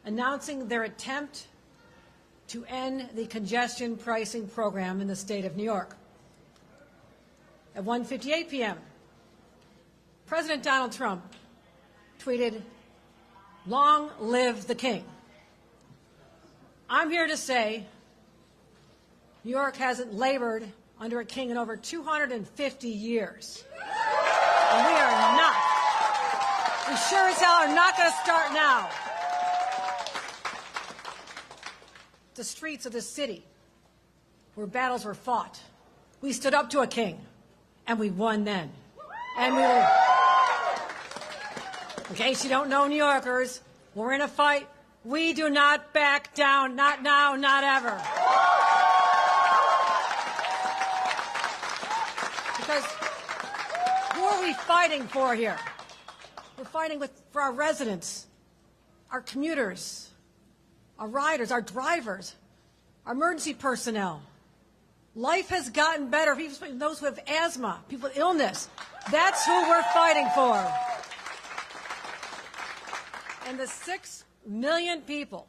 announcing their attempt to end the congestion pricing program in the state of New York. At 1:58 p.m., President Donald Trump tweeted, "Long live the king." I'm here to say New York hasn't labored under a king in over 250 years. And we sure as hell are not going to start now. The streets of this city where battles were fought, we stood up to a king, and we won then. And we will, in case you don't know, New Yorkers, we're in a fight. We do not back down, not now, not ever. Because who are we fighting for here? We're fighting for our residents, our commuters, our riders, our drivers, our emergency personnel. Life has gotten better. Even those who have asthma, people with illness. That's who we're fighting for. And the 6 million people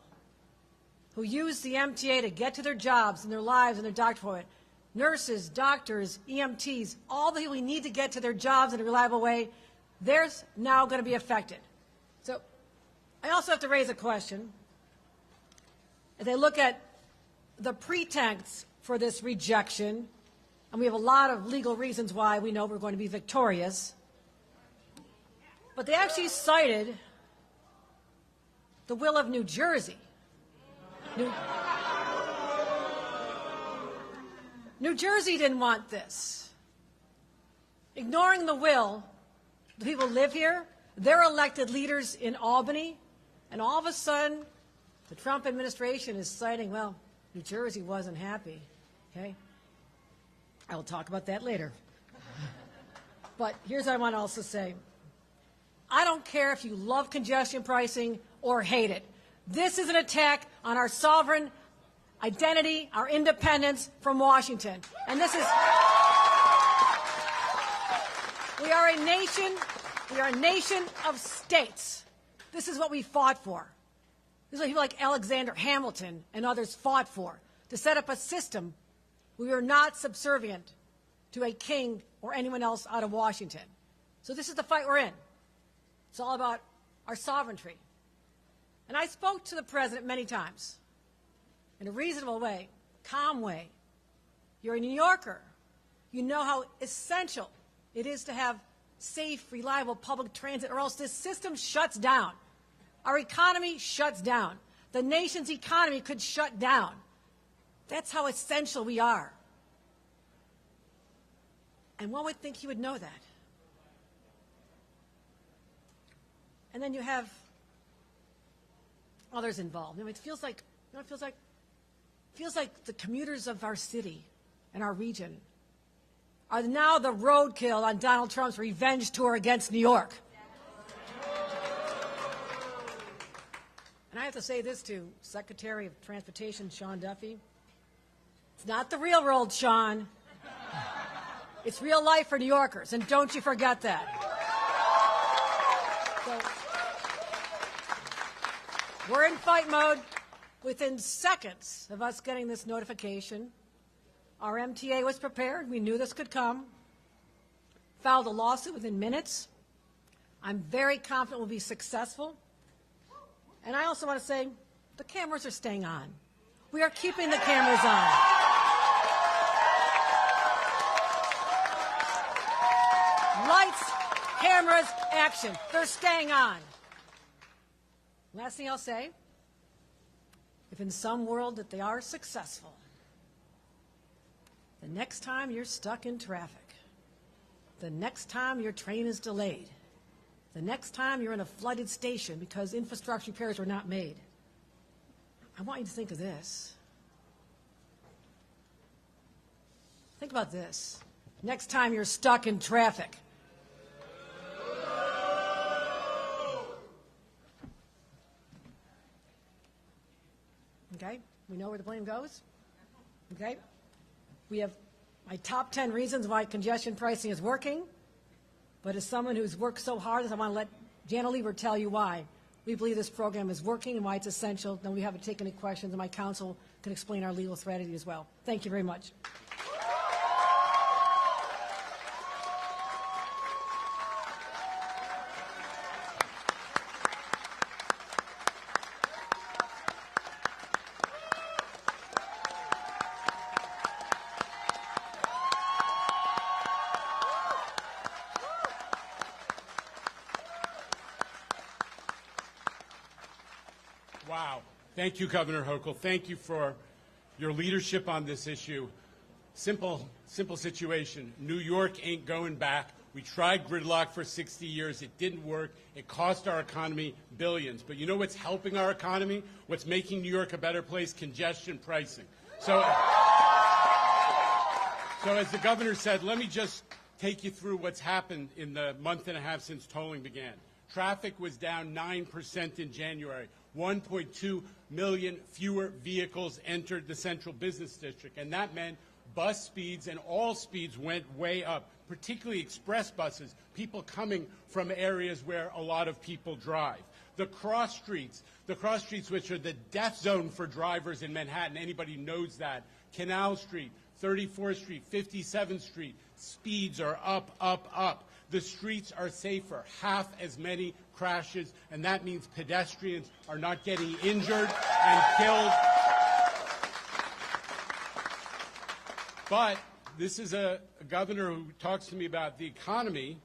who use the MTA to get to their jobs and their lives and their doctor appointment, nurses, doctors, EMTs, all the people we need to get to their jobs in a reliable way, they're now going to be affected. So I also have to raise a question. If they look at the pretense for this rejection, and we have a lot of legal reasons why we know we're going to be victorious, but they actually cited the will of New Jersey. New Jersey didn't want this. Ignoring the will, the people who live here, they're elected leaders in Albany, and all of a sudden, the Trump administration is citing, well, New Jersey wasn't happy, okay? I will talk about that later. But here's what I want to also say. I don't care if you love congestion pricing or hate it. This is an attack on our sovereign identity, our independence from Washington. And this is, we are a nation of states. This is what we fought for. This is what people like Alexander Hamilton and others fought for, to set up a system where we are not subservient to a king or anyone else out of Washington. So this is the fight we're in. It's all about our sovereignty. And I spoke to the president many times in a reasonable way, calm way. You're a New Yorker. You know how essential it is to have safe, reliable public transit, or else this system shuts down. Our economy shuts down. The nation's economy could shut down. That's how essential we are. And one would think he would know that. And then you have others involved. It feels like, it feels like the commuters of our city and our region are now the roadkill on Donald Trump's revenge tour against New York. And I have to say this to Secretary of Transportation Sean Duffy. It's not the real world, Sean. It's real life for New Yorkers, and don't you forget that. So, we're in fight mode. Within seconds of us getting this notification, our MTA was prepared. We knew this could come. Filed a lawsuit within minutes. I'm very confident we'll be successful. And I also want to say the cameras are staying on. We are keeping the cameras on. Lights, cameras, action. They're staying on. Last thing I'll say, if in some world that they are successful, the next time you're stuck in traffic, the next time your train is delayed, the next time you're in a flooded station because infrastructure repairs were not made, I want you to think of this. Think about this. Next time you're stuck in traffic. Okay? We know where the blame goes. Okay? We have my top 10 reasons why congestion pricing is working. But as someone who's worked so hard, I want to let Jana Lieber tell you why. We believe this program is working and why it's essential. Then we haven't taken any questions, and my counsel can explain our legal strategy as well. Thank you very much. Wow. Thank you, Governor Hochul. Thank you for your leadership on this issue. Simple situation. New York ain't going back. We tried gridlock for 60 years. It didn't work. It cost our economy billions. But you know what's helping our economy? What's making New York a better place? Congestion pricing. So as the governor said, let me just take you through what's happened in the month and a half since tolling began. Traffic was down 9% in January. 1.2 million fewer vehicles entered the central business district, and that meant bus speeds and all speeds went way up, particularly express buses, people coming from areas where a lot of people drive. The cross streets which are the death zone for drivers in Manhattan, anybody knows that. Canal Street, 34th Street, 57th Street, speeds are up, up, up. The streets are safer, half as many crashes, and that means pedestrians are not getting injured and killed. But this is a governor who talks to me about the economy.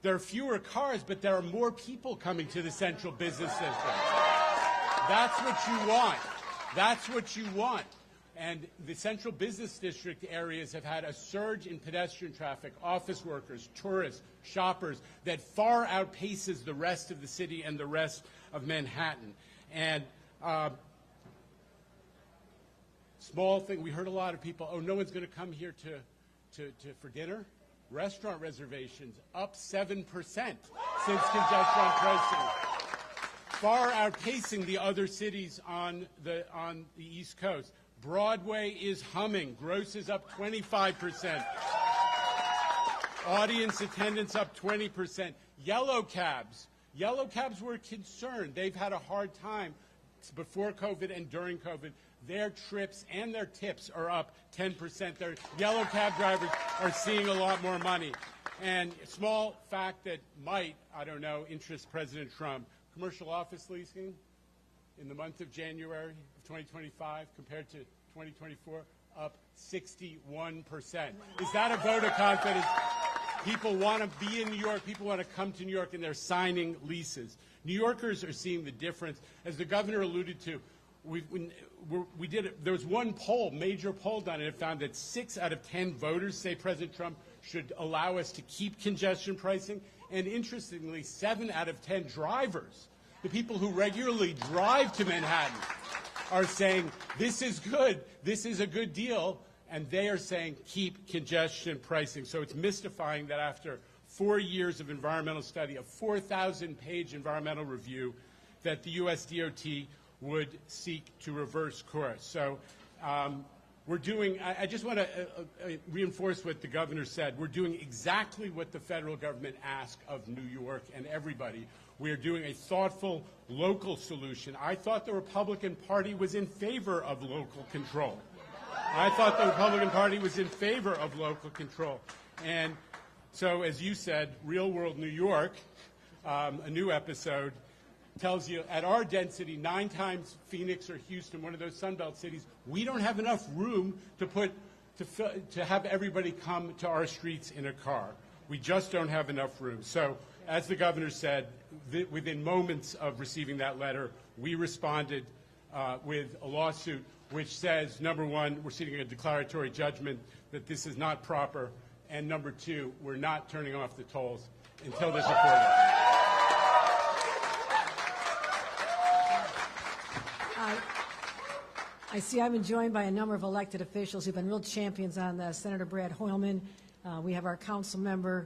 There are fewer cars, but there are more people coming to the central business district. That's what you want. That's what you want. And the central business district areas have had a surge in pedestrian traffic, office workers, tourists, shoppers, that far outpaces the rest of the city and the rest of Manhattan. And small thing, we heard a lot of people, oh, no one's going to come here for dinner. Restaurant reservations up 7% since congestion pricing, far outpacing the other cities on the East Coast. Broadway is humming. Gross is up 25%. Audience attendance up 20%. Yellow cabs were concerned. They've had a hard time before COVID and during COVID. Their trips and their tips are up 10%. Their yellow cab drivers are seeing a lot more money. And a small fact that might, I don't know, interest President Trump, commercial office leasing in the month of January of 2025 compared to 2024, up 61%. Is that a vote of confidence? People want to be in New York. People want to come to New York, and they're signing leases. New Yorkers are seeing the difference. As the governor alluded to, there was one poll, major poll done, and it found that 6 out of 10 voters say President Trump should allow us to keep congestion pricing. And interestingly, 7 out of 10 drivers, the people who regularly drive to Manhattan, are saying this is good, this is a good deal, and they are saying keep congestion pricing. So it's mystifying that after 4 years of environmental study, a 4,000-page environmental review, that the U.S. DOT would seek to reverse course. So we're doing, I just want to reinforce what the governor said. We're doing exactly what the federal government asked of New York and everybody. We are doing a thoughtful local solution. I thought the Republican Party was in favor of local control. I thought the Republican Party was in favor of local control. And so, as you said, Real World New York, a new episode, tells you at our density, 9 times Phoenix or Houston, one of those Sunbelt cities, we don't have enough room to have everybody come to our streets in a car. We just don't have enough room. So, as the governor said, within moments of receiving that letter, we responded with a lawsuit which says, number one, we're seeking a declaratory judgment that this is not proper, and number 2, we're not turning off the tolls until there's a court. I see I've been joined by a number of elected officials who've been real champions on this. Senator Brad Hoylman, we have our council member,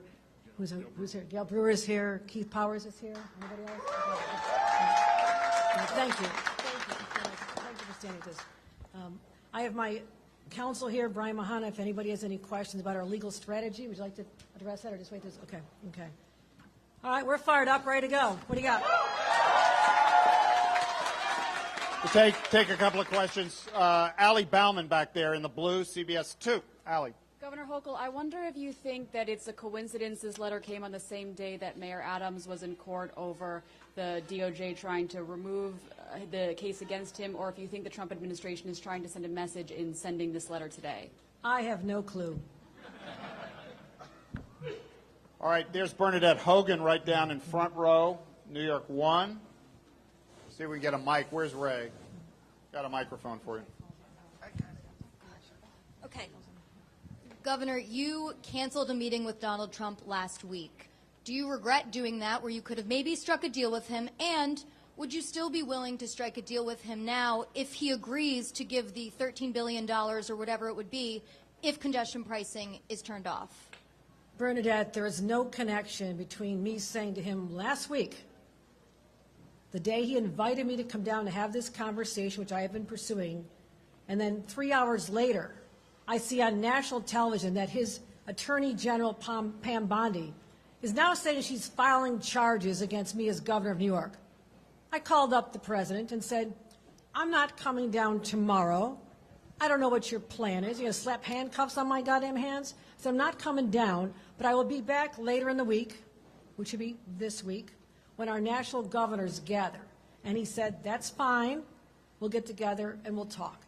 who's here? Gail Brewer is here. Keith Powers is here. Anybody else? Thank you. Thank you for standing with us. I have my counsel here, Brian Mahana. If anybody has any questions about our legal strategy, would you like to address that or just wait? Okay. All right, we're fired up, ready to go. What do you got? We'll take a couple of questions. Allie Bauman back there in the blue, CBS 2. Allie. Governor Hochul, I wonder if you think that it's a coincidence this letter came on the same day that Mayor Adams was in court over the DOJ trying to remove the case against him, or if you think the Trump administration is trying to send a message in sending this letter today. I have no clue. All right, there's Bernadette Hogan right down in front row, New York 1. See if we can get a mic. Where's Ray? Got a microphone for you. Okay. Governor, you canceled a meeting with Donald Trump last week. Do you regret doing that, where you could have maybe struck a deal with him? And would you still be willing to strike a deal with him now if he agrees to give the $13 billion or whatever it would be if congestion pricing is turned off? Bernadette, there is no connection between me saying to him last week, the day he invited me to come down to have this conversation, which I have been pursuing, and then 3 hours later, I see on national television that his Attorney General, Pam Bondi, is now saying she's filing charges against me as governor of New York. I called up the president and said, I'm not coming down tomorrow. I don't know what your plan is. You're going to slap handcuffs on my goddamn hands? So I'm not coming down, but I will be back later in the week, which will be this week, when our national governors gather. And he said, that's fine. We'll get together and we'll talk.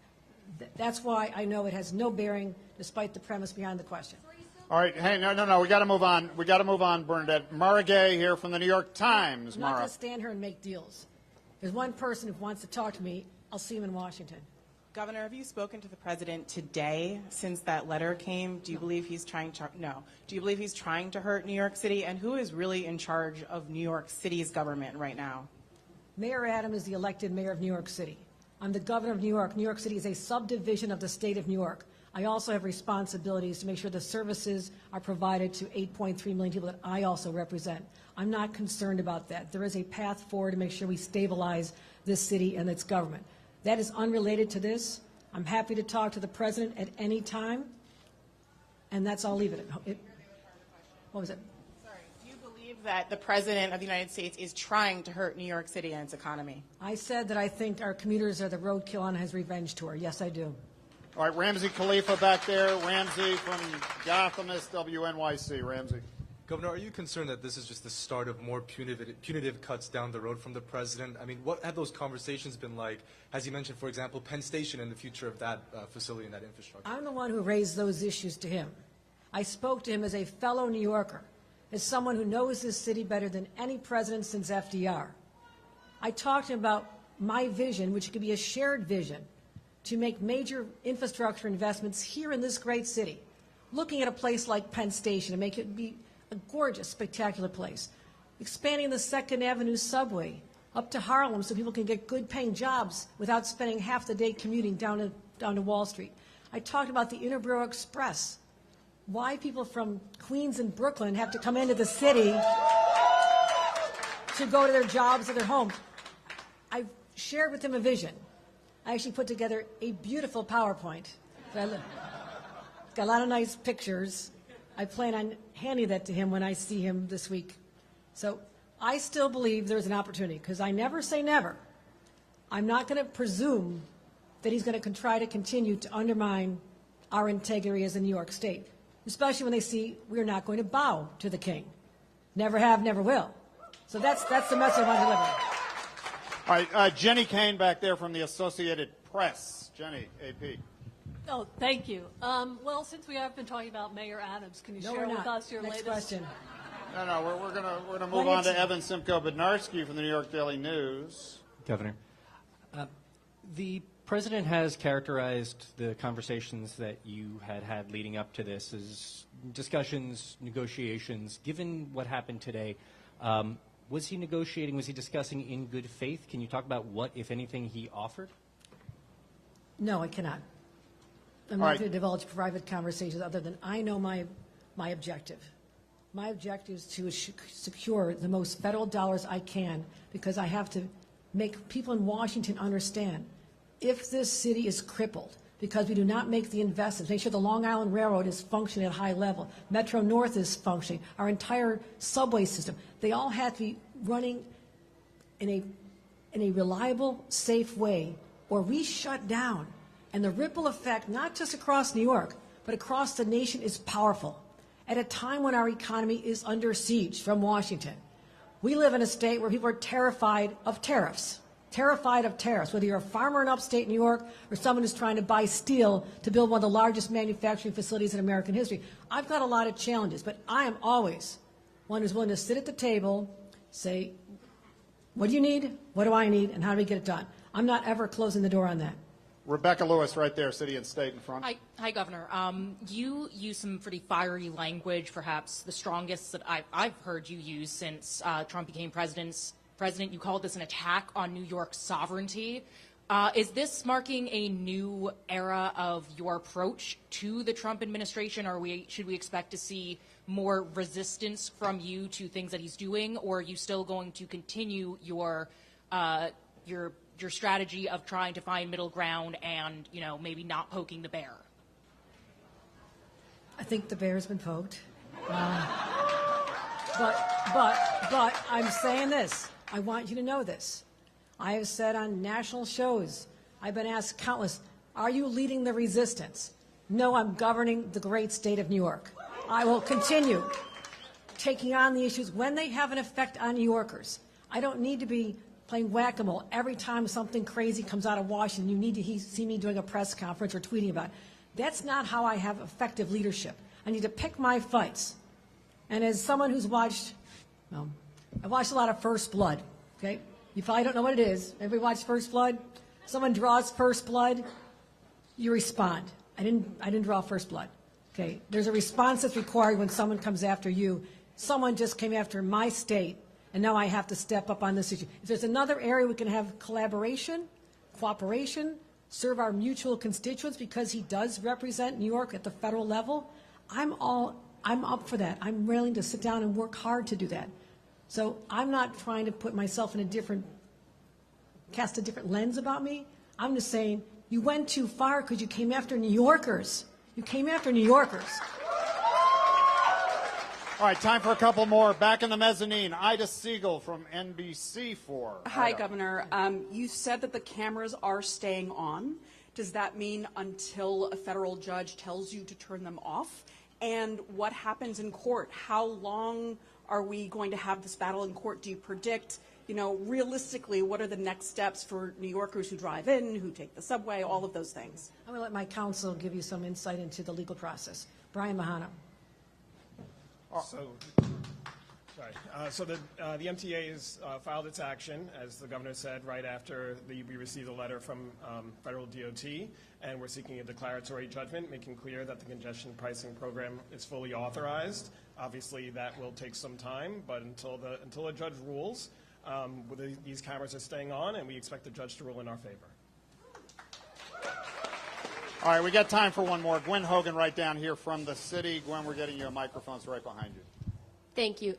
That's why I know it has no bearing, despite the premise behind the question. All right, hey, no, we got to move on. We got to move on, Bernadette. Mara Gay here from the New York Times. I'm not Mara. going to stand here and make deals. There's one person who wants to talk to me. I'll see him in Washington. Governor, have you spoken to the president today since that letter came? Do you believe he's trying to, no. Do you believe he's trying to hurt New York City? And who is really in charge of New York City's government right now? Mayor Adams is the elected mayor of New York City. I'm the governor of New York. New York City is a subdivision of the state of New York. I also have responsibilities to make sure the services are provided to 8.3 million people that I also represent. I'm not concerned about that. There is a path forward to make sure we stabilize this city and its government. That is unrelated to this. I'm happy to talk to the president at any time, and I'll leave it at. What was it? Sorry, do you believe that the president of the United States is trying to hurt New York City and its economy? I said that I think our commuters are the roadkill on his revenge tour. Yes, I do. All right, Ramsey Khalifa back there. Ramsey from Gothamist, WNYC. Ramsey. Governor, are you concerned that this is just the start of more punitive cuts down the road from the president? I mean, what have those conversations been like? Has he mentioned, for example, Penn Station and the future of that facility and that infrastructure? I'm the one who raised those issues to him. I spoke to him as a fellow New Yorker, as someone who knows this city better than any president since FDR. I talked to him about my vision, which could be a shared vision, to make major infrastructure investments here in this great city, looking at a place like Penn Station and make it be a gorgeous, spectacular place, expanding the 2nd Avenue subway up to Harlem so people can get good-paying jobs without spending half the day commuting down to Wall Street. I talked about the Interborough Express, why people from Queens and Brooklyn have to come into the city to go to their jobs or their homes. I shared with him a vision. I actually put together a beautiful PowerPoint. It's got a lot of nice pictures. I plan on handing that to him when I see him this week. So I still believe there's an opportunity, because I never say never. I'm not going to presume that he's going to try to continue to undermine our integrity as a New York State, especially when they see we're not going to bow to the king. Never have, never will. So that's the message I want to deliver. All right, Jenny Kane back there from the Associated Press. Jenny, AP. Oh, thank you. Well, since we have been talking about Mayor Adams, can you share with us your Next latest? question. No, we're gonna move on to Evan Simcoe Bednarski from the New York Daily News. Governor, the president has characterized the conversations that you had leading up to this as discussions, negotiations. Given what happened today, was he negotiating, was he discussing in good faith? Can you talk about what, if anything, he offered? No, I cannot. I'm not going to divulge private conversations other than I know my objective. My objective is to secure the most federal dollars I can, because I have to make people in Washington understand if this city is crippled because we do not make the investments, make sure the Long Island Railroad is functioning at a high level, Metro North is functioning, our entire subway system, they all have to be running in a reliable, safe way or we shut down. And the ripple effect, not just across New York, but across the nation, is powerful. At a time when our economy is under siege from Washington, we live in a state where people are terrified of tariffs. Terrified of tariffs, whether you're a farmer in upstate New York or someone who's trying to buy steel to build one of the largest manufacturing facilities in American history. I've got a lot of challenges, but I am always one who's willing to sit at the table, say, what do you need, what do I need, and how do we get it done? I'm not ever closing the door on that. Rebecca Lewis right there, City and State in front. Hi, Governor. You use some pretty fiery language, perhaps the strongest that I've heard you use since Trump became president. You called this an attack on New York's sovereignty. Is this marking a new era of your approach to the Trump administration? Or should we expect to see more resistance from you to things that he's doing? Or are you still going to continue your strategy of trying to find middle ground and, maybe not poking the bear? I think the bear's been poked. But I'm saying this. I want you to know this. I have said on national shows, I've been asked countless, are you leading the resistance? No, I'm governing the great state of New York. I will continue taking on the issues when they have an effect on New Yorkers. I don't need to be playing whack-a-mole every time something crazy comes out of Washington. You need to see me doing a press conference or tweeting about it. That's not how I have effective leadership. I need to pick my fights. And as someone who's watched, I've watched a lot of First Blood, okay? You probably don't know what it is. Everybody watch First Blood? Someone draws First Blood, you respond. I didn't draw First Blood, okay? There's a response that's required when someone comes after you. Someone just came after my state, and now I have to step up on this issue. If there's another area we can have collaboration, cooperation, serve our mutual constituents, because he does represent New York at the federal level, I'm up for that. I'm willing to sit down and work hard to do that. So I'm not trying to put myself in cast a different lens about me. I'm just saying you went too far because you came after New Yorkers. You came after New Yorkers. All right, time for a couple more. Back in the mezzanine, Ida Siegel from NBC4. Hi, Governor. You said that the cameras are staying on. Does that mean until a federal judge tells you to turn them off? And what happens in court? How long are we going to have this battle in court? Do you predict, realistically, what are the next steps for New Yorkers who drive in, who take the subway, all of those things? I'm going to let my counsel give you some insight into the legal process. Brian Mahana. So the MTA has filed its action, as the governor said, right after we received a letter from federal DOT, and we're seeking a declaratory judgment, making clear that the congestion pricing program is fully authorized. Obviously, that will take some time, but until a judge rules, these cameras are staying on, and we expect the judge to rule in our favor. All right, we got time for one more. Gwen Hogan right down here from the city. Gwen, we're getting you a microphone. It's right behind you. Thank you.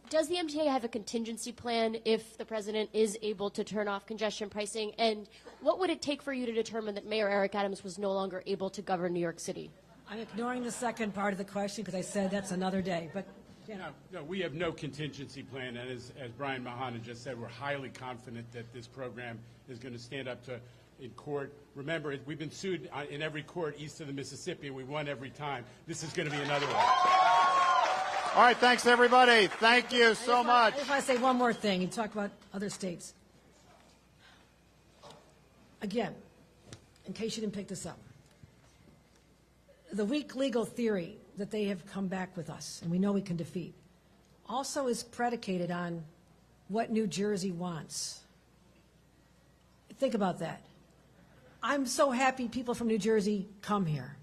Does the MTA have a contingency plan if the president is able to turn off congestion pricing? And what would it take for you to determine that Mayor Eric Adams was no longer able to govern New York City? I'm ignoring the second part of the question because I said that's another day. But No, we have no contingency plan. And as Brian Mahana just said, we're highly confident that this program is going to stand up to in court. Remember, we've been sued in every court east of the Mississippi. We won every time. This is going to be another one. All right, thanks, everybody. Thank you so much. I just want to say one more thing. You talk about other states. Again, in case you didn't pick this up, the weak legal theory that they have come back with us, and we know we can defeat, also is predicated on what New Jersey wants. Think about that. I'm so happy people from New Jersey come here.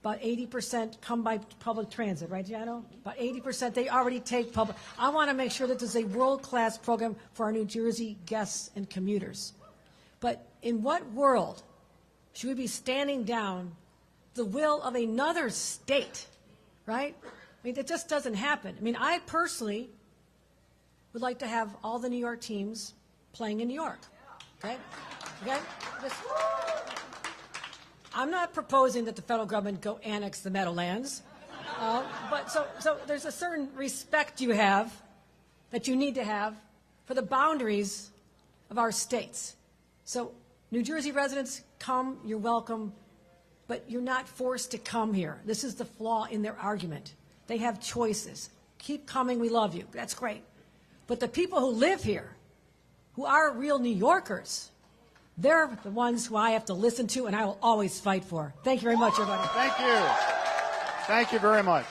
About 80% come by public transit, right, Giano? About 80%, they already take public. I want to make sure that there's a world-class program for our New Jersey guests and commuters. But in what world should we be standing down the will of another state, right? I mean, that just doesn't happen. I mean, I personally would like to have all the New York teams playing in New York, okay? Okay? I'm not proposing that the federal government go annex the Meadowlands, but so there's a certain respect you have that you need to have for the boundaries of our states. So New Jersey residents, come, you're welcome, but you're not forced to come here. This is the flaw in their argument. They have choices. Keep coming, we love you. That's great. But the people who live here, who are real New Yorkers, they're the ones who I have to listen to and I will always fight for. Thank you very much, everybody. Thank you. Thank you very much.